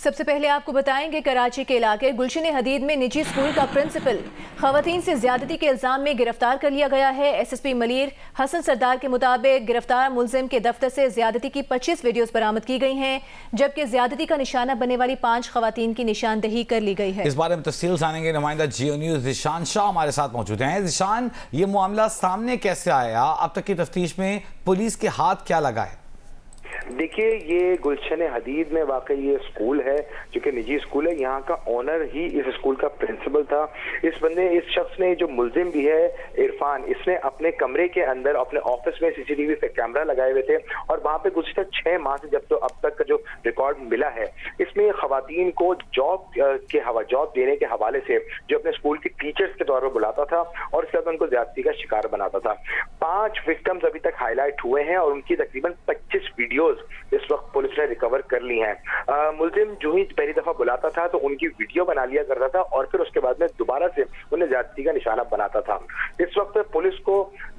सबसे पहले आपको बताएंगे कराची के इलाके गुलशन हदीद में निजी स्कूल का प्रिंसिपल खवातीन से ज्यादती के इल्जाम में गिरफ्तार कर लिया गया है। SSP मलीर हसन सरदार के मुताबिक गिरफ्तार मुलजिम के दफ्तर से ज्यादती की 25 वीडियोस बरामद की गई हैं, जबकि ज्यादती का निशाना बनने वाली 5 खवातीन की निशानदही कर ली गई है। इस बारे में तफसील जानेंगे। नुमाइंदा जियो न्यूज जिशान शाह हमारे साथ मौजूद हैं। जिशान, ये मामला सामने कैसे आया? अब तक की तफ्तीश में पुलिस के हाथ क्या लगा है? देखिए, ये गुलशन हदीद में वाकई ये स्कूल है जो कि निजी स्कूल है। यहाँ का ऑनर ही इस स्कूल का प्रिंसिपल था। इस शख्स ने, जो मुलजिम भी है इरफान, इसने अपने कमरे के अंदर अपने ऑफिस में CCTV पे कैमरा लगाए हुए थे और वहाँ पे गुज़श्ता 6 माह से जब तो अब तक का जो रिकॉर्ड मिला है, इसमें खवातीन को जॉब देने के हवाले से जो अपने स्कूल की टीचर्स के तौर पर बुलाता था और इसके बाद उनको ज्यादती का शिकार बनाता था। 5 विक्टिम्स अभी तक हाईलाइट हुए हैं और उनकी तकरीबन 25 वीडियोज इस वक्त पुलिस ने रिकवर कर ली हैं। मुलजिम जो ही पहली दफा बुलाता था तो उनकी वीडियो बना लिया करता था और फिर उसके बाद में दोबारा से उन्हें ज्यादती का निशाना बनाता था। इस वक्त पुलिस को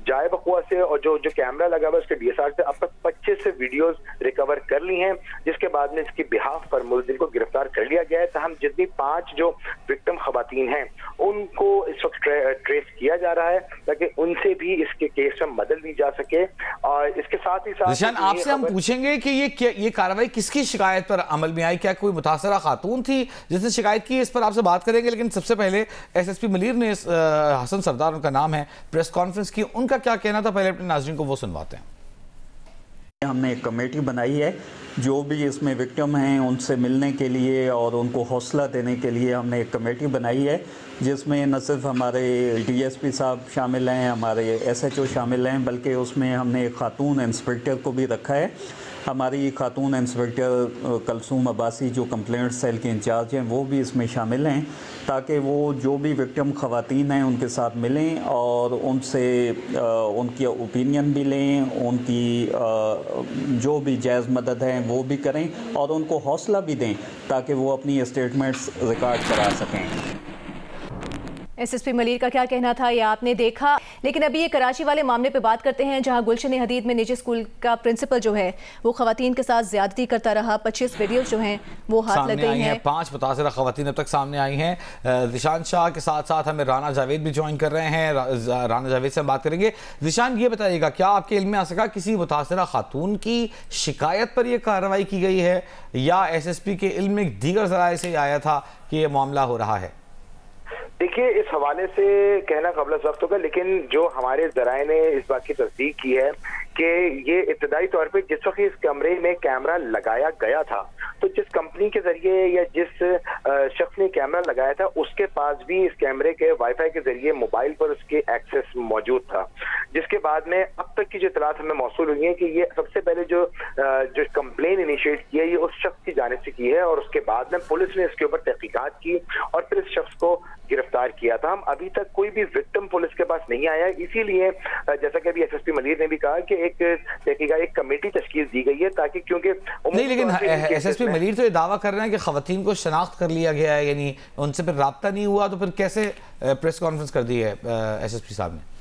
जाए बकुआ से और जो कैमरा लगा हुआ उसके DSR से अब तक 25 से वीडियोस रिकवर कर ली हैं, जिसके बाद में इसकी बिहाफ पर मुलजिम को गिरफ्तार कर लिया गया है। तहम जितनी 5 जो विक्टिम खवातीन हैं उनको इस वक्त ट्रेस किया जा रहा है ताकि उनसे भी इसके केस में मदद ली जा सके। और इसके साथ ही साथ आपसे हम पूछेंगे कि ये कार्रवाई किसकी शिकायत पर अमल में आई? क्या कोई मुतासरा खातून थी जिसने शिकायत की? इस पर आपसे बात करेंगे, लेकिन सबसे पहले SSP मलीर ने हसन सरदार उनका नाम है, प्रेस कॉन्फ्रेंस की। उनका क्या कहना था, पहले अपने नाज़रीन को वो सुनवाते हैं। हमने एक कमेटी बनाई है जो भी इसमें विक्टिम हैं उनसे मिलने के लिए और उनको हौसला देने के लिए हमने एक कमेटी बनाई है, जिसमें न सिर्फ हमारे DSP साहब शामिल हैं, हमारे SHO शामिल हैं, बल्कि उसमें हमने एक खातून इंस्पेक्टर को भी रखा है। हमारी खातून इंस्पेक्टर कलसूम अब्बासी जो कंप्लेंट सेल के इंचार्ज हैं वो भी इसमें शामिल हैं, ताकि वो जो भी विक्टिम ख़वातीन हैं उनके साथ मिलें और उनसे उनकी ओपिनियन भी लें, उनकी जो भी जायज़ मदद है वो भी करें और उनको हौसला भी दें ताकि वो अपनी स्टेटमेंट्स रिकॉर्ड करा सकें। SSP मलीर का क्या कहना था ये आपने देखा, लेकिन अभी ये कराची वाले मामले पे बात करते हैं जहां गुलशन हदीद में निजी स्कूल का प्रिंसिपल जो है वो खवातीन के साथ ज्यादती करता रहा। 25 वीडियोस जो हैं वो हाथ लग गई हैं। 5 मुतासरा खवातीन अब तक सामने आई हैं। जिशान शाह के साथ साथ हमें राना जावेद भी ज्वाइन कर रहे हैं। राना जावेद से हम बात करेंगे। जिशान, ये बताइएगा, क्या आपके इल्म में आ सका किसी मुतासरा खातून की शिकायत पर यह कार्रवाई की गई है या SSP के इल्म में दीगर ज़राए से आया था कि यह मामला हो रहा है? देखिए, इस हवाले से कहना कबल वक्त होगा, लेकिन जो हमारे जराए ने इस बात की तस्दीक की है कि ये इब्तदाई तौर पे जिस वक्त इस कमरे में कैमरा लगाया गया था तो जिस कंपनी के जरिए या जिस शख्स ने कैमरा लगाया था उसके पास भी इस कैमरे के वाईफाई के जरिए मोबाइल पर उसके एक्सेस मौजूद था, जिसके बाद में अब तक की जो इतलात हमें मौसूल हुई है कि ये सबसे पहले जो कंप्लेन इनिशिएट की है ये उस शख्स की जानिब से की है और उसके बाद में पुलिस ने इसके ऊपर तहकीकात की और फिर इस शख्स को गिरफ्तार किया था। हम अभी तक कोई भी विक्टिम पुलिस के पास नहीं आया, इसीलिए जैसा कि अभी SSP मलीर ने भी कहा कि एक कमेटी तश्कील दी गई है ताकि, क्योंकि नहीं, लेकिन SSP मलीर तो ये दावा कर रहे हैं कि खवातीन को शनाख्त कर लिया गया है, यानी उनसे फिर राब्ता नहीं हुआ, तो फिर कैसे प्रेस कॉन्फ्रेंस कर दी है SSP साहब ने?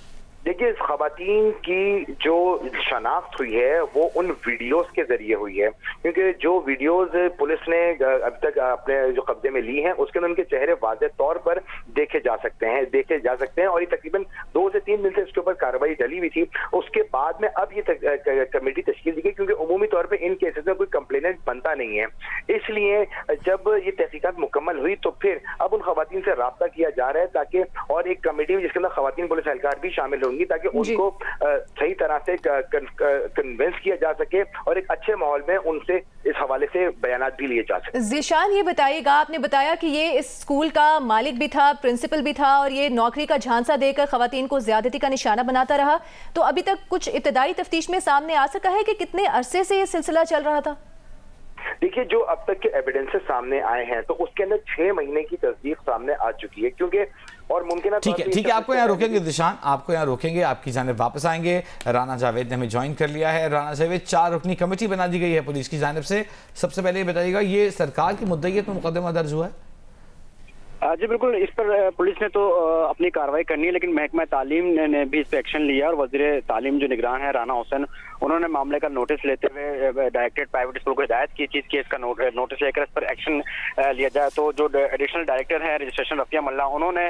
देखिए, इस खवातीन की जो शनाख्त हुई है वो उन वीडियोस के जरिए हुई है, क्योंकि जो वीडियोस पुलिस ने अब तक अपने जो कब्जे में ली हैं उसके अंदर उनके चेहरे वाज़ेह तौर पर देखे जा सकते हैं और ये तकरीबन 2 से 3 दिन से इसके ऊपर कार्रवाई डली हुई थी। उसके बाद में अब ये कमेटी तश्कील दी गई क्योंकि उमूमी तौर पर इन केसेस में कोई कंप्लेनेंट बनता नहीं है, इसलिए जब ये तहकीकात मुकम्मल हुई तो फिर अब उन खवातीन से राब्ता किया जा रहा है ताकि, और एक कमेटी जिसके अंदर खवातीन पुलिस एहलकार भी शामिल होंगी ताकि उनको सही तरह से कन्विंस किया जा सके और एक अच्छे माहौल में उनसे इस हवाले से बयानात भी लिए जा सके। जिशान, ये बताइएगा, आपने बताया कि ये इस स्कूल का मालिक भी था, प्रिंसिपल भी था और ये नौकरी का झांसा देकर खवातीन को ज्यादती का निशाना बनाता रहा, तो अभी तक कुछ इब्तदाई तफ्तीश में सामने आ सका है कि कितने अरसे से ये सिलसिला चल रहा था? देखिए, जो अब तक के एविडेंसेस सामने आए हैं तो उसके अंदर 6 महीने की तस्दीक सामने आ चुकी है, क्योंकि और मुमकिन ठीक है, आपको यहाँ रोकेंगे जिशान, आपको यहाँ रोकेंगे, आपकी जानिब वापस आएंगे। राना जावेद ने हमें ज्वाइन कर लिया है। राना जावेद, 4 रुकनी कमेटी बना दी गई है पुलिस की जानिब से। सबसे पहले ये बताइएगा, ये सरकार की मुद्दईयत में मुकदमा दर्ज हुआ है? जी बिल्कुल, इस पर पुलिस ने तो अपनी कार्रवाई करनी है, लेकिन महकमा तालीम ने भी इस पर एक्शन लिया और वज़ीर तालीम जो निगरान है राना हुसैन, उन्होंने मामले का नोटिस लेते हुए डायरेक्टरेट प्राइवेट स्कूल को हिदायत की चीज की इसका नोटिस लेकर इस पर एक्शन लिया जाए। तो जो एडिशनल डायरेक्टर है रजिस्ट्रेशन रफिया मल्ला, उन्होंने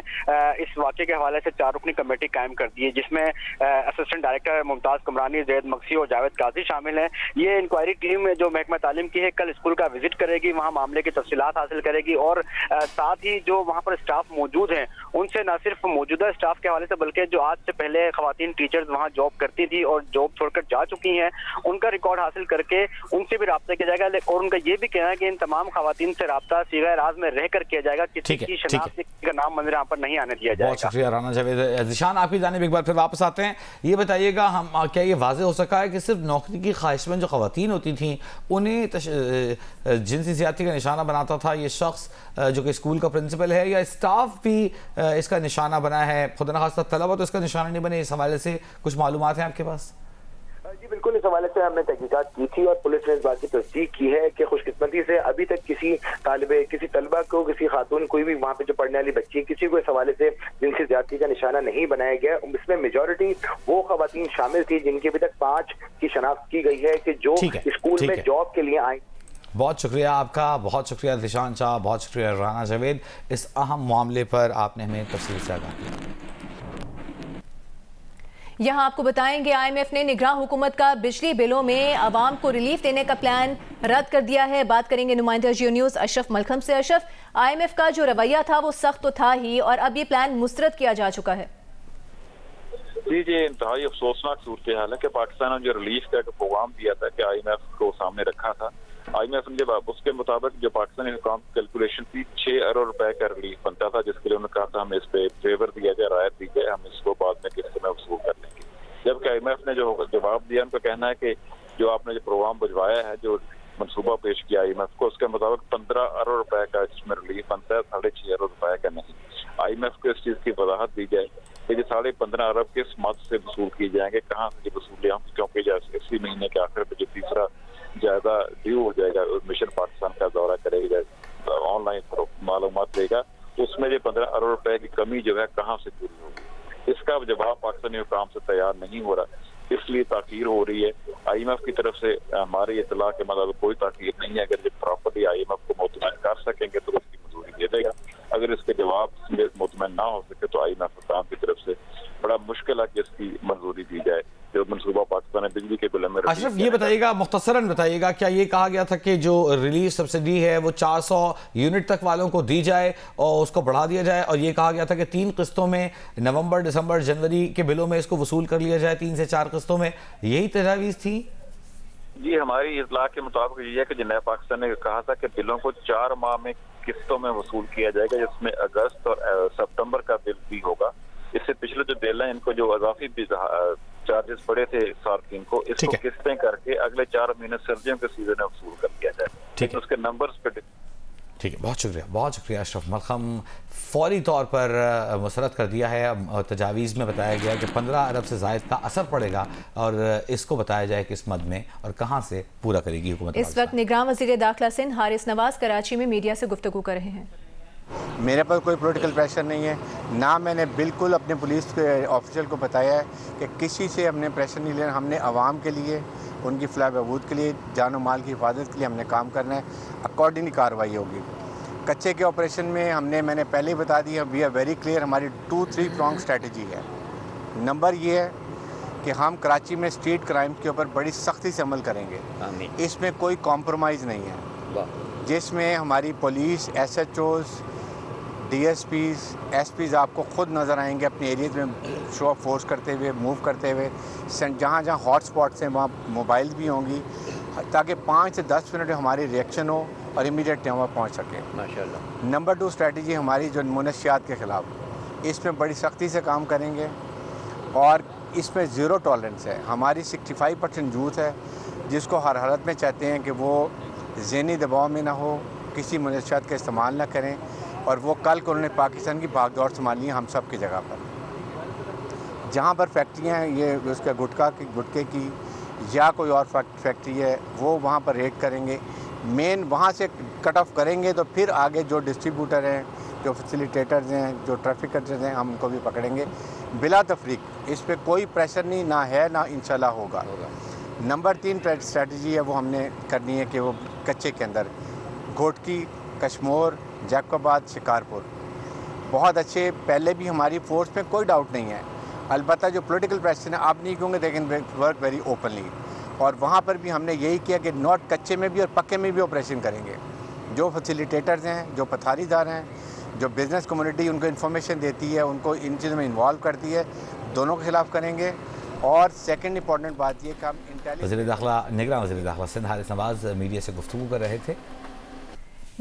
इस वाक़े के हवाले से 4 रुकनी कमेटी कायम कर दी है, जिसमें असिस्टेंट डायरेक्टर मुमताज कमरानी, जैद मक्सी और जावेद काजी शामिल हैं। ये इंक्वायरी टीम जो महकमा तालीम की है कल स्कूल का विजिट करेगी, वहाँ मामले की तफसीलात हासिल करेगी और साथ ही जो वहाँ पर स्टाफ मौजूद हैं उनसे न सिर्फ मौजूदा स्टाफ के हवाले से बल्कि जो आज से पहले खवातीन टीचर्स वहाँ जॉब करती थी और जॉब छोड़कर जा चुकी हैं उनका रिकॉर्ड हासिल करके उनसे भी रब्ता किया जाएगा। और उनका ये भी कहना है कि इन तमाम खवातीन से रब्ता सीगा राज में रहकर किया जाएगा, किसी की शनाख्त का नाम मंदिर यहाँ पर नहीं आने दिया जाएगा। बहुत शुक्रिया राना जावेद। ज़िशान, आपकी जानिब एक बार फिर वापस आते हैं। ये बताइएगा, हम क्या ये वाज़ेह हो सका है कि सिर्फ नौकरी की ख्वाहिशमंद जो खवातीन होती थी उन्हें जिनसी ज़्यादती का निशाना बनाता था ये शख्स जो कि स्कूल का प्रिंसिपल है, या स्टाफ भी इसका निशाना बना है? खुदा न खास्ता तलबा तो इसका निशाना नहीं बने, इस हवाले से कुछ मालूमात हैं आपके पास? जी बिल्कुल, इस हवाले से हमने तहकीकात की थी और पुलिस ने इस बात की तस्दीक की है कि खुशकिस्मती से अभी तक किसी तलबा को, किसी खातून, कोई भी वहाँ पे जो पढ़ने वाली बच्ची, किसी को इस हवाले से जिनसी ज्यादती का निशाना नहीं बनाया गया। इसमें मेजॉरिटी वो खवातीन शामिल थी जिनकी अभी तक 5 की शनाख्त की गई है कि जो स्कूल में जॉब के लिए आई। बहुत शुक्रिया आपका, बहुत शुक्रिया ज़िशान शाह, बहुत शुक्रिया राना जावेद, इस अहम मामले पर आपने हमें तफसील से आगाह किया। यहाँ आपको बताएंगे, IMF ने निगरान हुकूमत का बिजली बिलों में आवाम को रिलीफ देने का प्लान रद्द कर दिया है। बात करेंगे नुमाइंदा जियो न्यूज़ अशरफ मलखम से। अशरफ, IMF का जो रवैया था वो सख्त तो था ही और अब ये प्लान मुस्तरद किया जा चुका है। जी इंतहाई अफसोसनाक सूरत हाल है कि पाकिस्तान ने जो रिलीफ का प्रोग्राम दिया था कि IMF को सामने रखा था, IMF ने जब उसके मुताबिक जो पाकिस्तानी हुकाम की कैलकुलेशन थी 6 अरब रुपए का रिलीफ बनता था, जिसके लिए उन्होंने कहा था हमें इस पे फेवर दिया जाए, रायत दी जाए, हम इसको बाद में किस्त में वसूल कर लेंगे। जबकि IMF ने जो जवाब दिया, उनका कहना है कि जो आपने जो प्रोग्राम भिजवाया है, जो मनसूबा पेश किया IMF को, उसके मुताबिक 15 अरब रुपए का इसमें रिलीफ बनता है, 6.5 अरब रुपए का नहीं। IMF को इस चीज की वजाहत दी जाए कि 15.5 अरब किस मद से वसूल किए जाएंगे, कहाँ से वसूल हम, क्योंकि इसी महीने के आखिर पे जो तीसरा ज्यादा ड्यू हो जाएगा, मिशन पाकिस्तान का दौरा करेगा, ऑनलाइन मालूमात देगा, तो उसमें जो 15 अरब रुपए की कमी जो है कहाँ से पूरी होगी, इसका जवाब पाकिस्तानी हुकाम से तैयार नहीं हो रहा, इसलिए ताखीर हो रही है। IMF की तरफ से हमारी इतला के मतलब कोई ताखीर नहीं है। अगर जब प्रॉपर्टी IMF को मुतमईन कर सकेंगे तो उसकी मंजूरी दे देगा, अगर इसके जवाब मुतमईन ना हो सके तो IMF हुकाम की तरफ से बड़ा मुश्किल है कि इसकी मंजूरी दी जाए जो मनसूबा पाकिस्तान ने बिजली के बिल में। अशरफ, ये बताइएगा, मुख्तसरन बताइएगा, क्या ये कहा गया था कि जो रिलीफ सब्सिडी है वो 400 यूनिट तक वालों को दी जाए और उसको बढ़ा दिया जाए, और ये कहा गया था कि 3 किस्तों में नवंबर, दिसंबर, जनवरी के बिलों में इसको वसूल कर लिया जाए, 3 से 4 किस्तों में, यही तजावीज़ थी? जी, हमारी इतला के मुताबिक ये है कि नया पाकिस्तान ने कहा था कि बिलों को 4 माह में किस्तों में वसूल किया जाएगा, जिसमें अगस्त और सितंबर का बिल भी होगा। इससे पिछले जो बिल है इनको जो अजाफी चार्जेस पड़े थे सार्फिन को, इसको किस्तें करके अगले 4 महीने सर्दियों के सीजन में वसूल कर दिया जाए। ठीक है, उसके नंबर्स पे। ठीक है, बहुत शुक्रिया अशरफ मलखम। फौरी तौर पर मुस्तरद कर दिया है। तजावीज़ में बताया गया कि 15 अरब से ज़ायद का असर पड़ेगा और इसको बताया जाए किस मद में और कहाँ से पूरा करेगी हुकूमत। इस वक्त निगरान वज़ीर दाखिला सिंध हारिस नवाज कराची में मीडिया से गुफ्तगू कर रहे हैं। मेरे पर कोई पॉलिटिकल प्रेशर नहीं है, ना मैंने बिल्कुल अपने पुलिस के ऑफिसर को बताया है कि किसी से हमने प्रेशर नहीं लेना। हमने आवाम के लिए, उनकी फलाह बहबूद के लिए, जान और माल की हिफाजत के लिए हमने काम करना है, अकॉर्डिंगली कार्रवाई होगी। कच्चे के ऑपरेशन में मैंने पहले ही बता दिया, वी आर वेरी क्लियर, हमारी 2-3 प्रॉन्ग स्ट्रेटजी है। नंबर ये है कि हम कराची में स्ट्रीट क्राइम के ऊपर बड़ी सख्ती से अमल करेंगे, इसमें कोई कॉम्प्रोमाइज़ नहीं है, जिसमें हमारी पुलिस, SHOs, DSPs, SPs आपको खुद नज़र आएंगे अपने एरियाज में शो ऑफ फोर्स करते हुए, मूव करते हुए। जहाँ जहाँ हॉट स्पॉट्स हैं वहाँ मोबाइल भी होंगी, ताकि 5 से 10 मिनट में हमारी रिएक्शन हो और इमीडिएट वहाँ पहुँच सके। माशाल्लाह। नंबर 2 स्ट्रेटजी हमारी जो मुनशियात के ख़िलाफ़, इसमें बड़ी सख्ती से काम करेंगे और इसमें ज़ीरो टॉलरेंस है। हमारी 65% यूथ है जिसको हर हालत में चाहते हैं कि वो ज़हनी दबाव में ना हो, किसी मुनशियात का इस्तेमाल ना करें, और वो कल को उन्होंने पाकिस्तान की भागदौड़ संभाली है हम सब की जगह पर। जहाँ पर फैक्ट्रियाँ हैं, ये उसका गुटके की या कोई और फैक्ट्री है, वो वहाँ पर रेड करेंगे। मेन वहाँ से कट ऑफ करेंगे तो फिर आगे जो डिस्ट्रीब्यूटर हैं, जो फैसिलिटेटर्स हैं, जो ट्रैफिकर्स हैं, हम उनको भी पकड़ेंगे बिला तफरीक। इस पर कोई प्रेशर नहीं, ना है ना इंशाल्लाह होगा। नंबर 3 स्ट्रेटजी है वो हमने करनी है कि वो कच्चे के अंदर घोटकी, कश्मोर, जैकोबाद, शिकारपुर बहुत अच्छे, पहले भी हमारी फोर्स पे कोई डाउट नहीं है। अलबत्ता जो पॉलिटिकल प्रेशर है आप नहीं कहोगे, लेकिन वर्क वेरी ओपनली, और वहाँ पर भी हमने यही किया कि नॉट कच्चे में भी और पक्के में भी ऑपरेशन करेंगे। जो फैसिलिटेटर्स हैं, जो पथारीदार हैं, जो बिज़नेस कम्युनिटी उनको इन्फॉर्मेशन देती है, उनको इन चीज़ों में इन्वॉल्व करती है, दोनों के खिलाफ करेंगे। और सेकंड इंपॉर्टेंट बात ये कि हम वज़ीर दाखिला निगरान वज़ीर दाखिला सिंध हारिस नवाज़ मीडिया से गुफ्तगू कर रहे थे।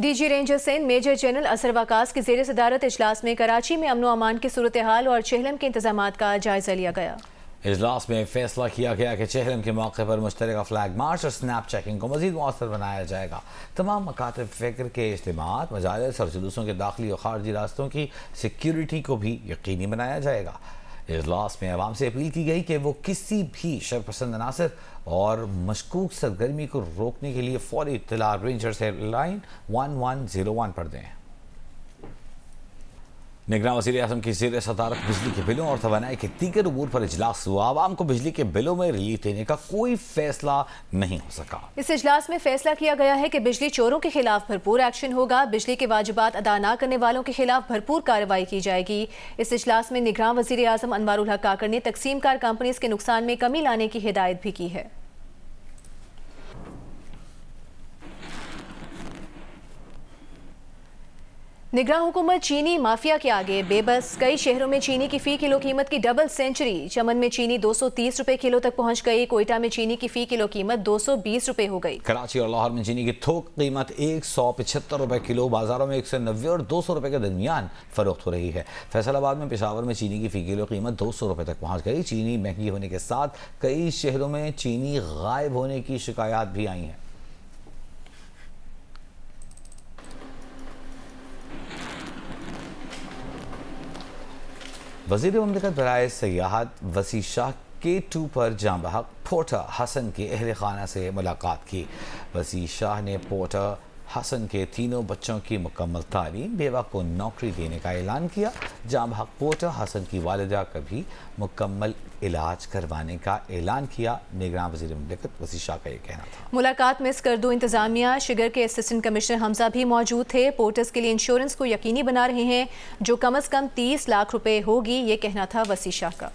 DG ranger Sindh major general Azhar Waqas की ज़ेर सदारत इजलास में कराची में अमन व अमान की सूरत हाल और चेहलम के इंतजाम का जायजा लिया गया। इजलास में फैसला किया गया कि चेहलम के मौके पर मुश्तरका फ्लैग मार्च और स्नैप चेकिंग को मज़ीद मौसर बनाया जाएगा। तमाम मकातब फ़िक्र के इज्तिमात, मजालिस और जुलूसों के दाखिली और खारजी रास्तों की सिक्योरिटी को भी यकीनी बनाया जाएगा। इजलास में अवाम से अपील की गई कि वो किसी भी शरपसंद अनासर और मशकूक सरगर्मी को रोकने के लिए फौरी इत्तला रेंजर्स हेल्पलाइन 1101 पर दें। निगरान वज़ीर आज़म की ज़ेर सदारत बिजली के बिलों और तवानाई के दीगर उमूर पर इजलास हुआ। आवाम को बिजली के बिलों में रिलीफ देने का कोई फैसला नहीं हो सका। इस इजलास में फैसला किया गया है कि बिजली चोरों के खिलाफ भरपूर एक्शन होगा। बिजली के वाजिबात अदा न करने वालों के खिलाफ भरपूर कार्रवाई की जाएगी। इस इजलास में निगरान वज़ीर आज़म अनवारुल हक काकड़ ने तकसीम कार कंपनीज के नुकसान में कमी लाने की हिदायत भी की है। निगरान हुकूमत चीनी माफिया के आगे बेबस। कई शहरों में चीनी की फ़ी किलो कीमत की डबल सेंचुरी। चमन में चीनी 230 रुपए किलो तक पहुंच गई। कोयटा में चीनी की फ़ी किलो कीमत 220 रुपए हो गई। कराची और लाहौर में चीनी की थोक कीमत 175 रुपए किलो, बाजारों में 190 और 200 रुपए के दरमियान फरोख्त हो रही है। फैसलाबाद में पेशावर में चीनी की फ़ी किलो कीमत 200 रुपए तक पहुँच गई। चीनी महंगी होने के साथ कई शहरों में चीनी गायब होने की शिकायत भी आई हैं। वज़ीर मुमलिकत बराए सयाहत वसी शाह K2 पर जाँ बहक पोर्टर हसन के अहल खाना से मुलाकात की। वसी शाह ने पोर्टर हसन के तीनों बच्चों की मुकम्मल तालीम, बेवा को नौकरी देने का ऐलान किया। जाँ बहक पोर्टर हसन की वालिदा का भी मुकम्मल इलाज करवाने का ऐलान किया। निगरान वज़ीर मुमलिकत वसी शाह का ये कहना था। मुलाकात में स्कर्दू इंतजामिया शिगर के असिस्टेंट कमिश्नर हमजा भी मौजूद थे। पोर्टर्स के लिए इंश्योरेंस को यकीनी बना रहे हैं जो कम अज़ कम 30 लाख रुपए होगी, ये कहना था वसी शाह का।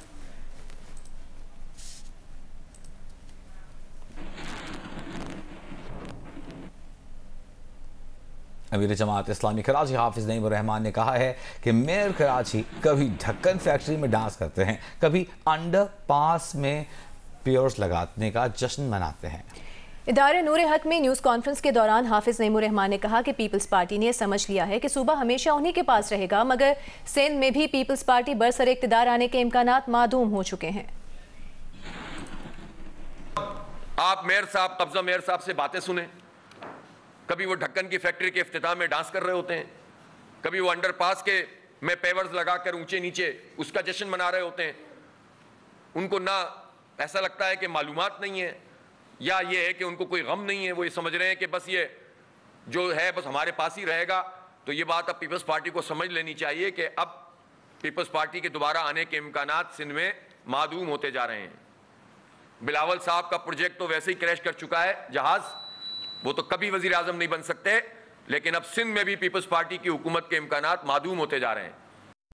अमीर जमात इस्लामी कराची हाफिज नईम रहमान ने कहा है कि मेयर कराची कभी ढक्कन फैक्ट्री में डांस करते हैं, कभी अंडर पास में पियर्स लगाने का जश्न मनाते हैं। इदारे नूर हक में न्यूज़ कॉन्फ्रेंस के दौरान हाफिज नईम रहमान ने कहा कि पीपल्स पार्टी ने समझ लिया है कि सूबा हमेशा उन्हीं के पास रहेगा, मगर सिंध में भी पीपल्स पार्टी बरसरे इक़्तिदार आने के इम्कानात मादूम हो चुके हैं। आप मेयर साहब, कब्जा मेयर साहब से बातें सुने, कभी वो ढक्कन की फैक्ट्री के इफ्तिताह में डांस कर रहे होते हैं, कभी वो अंडरपास के में पेवर्स लगाकर ऊंचे नीचे उसका जश्न मना रहे होते हैं। उनको ना ऐसा लगता है कि मालूमात नहीं है, या ये है कि उनको कोई गम नहीं है, वो ये समझ रहे हैं कि बस ये जो है बस हमारे पास ही रहेगा। तो ये बात अब पीपल्स पार्टी को समझ लेनी चाहिए कि अब पीपल्स पार्टी के दोबारा आने के इम्कानात सिंध में मादूम होते जा रहे हैं। बिलावल साहब का प्रोजेक्ट तो वैसे ही क्रैश कर चुका है जहाज, वो तो कभी वजीर आजम नहीं बन सकते, लेकिन अब सिंध में भी पीपल्स पार्टी की हुकूमत के इम्कानात मादूम होते जा रहे हैं।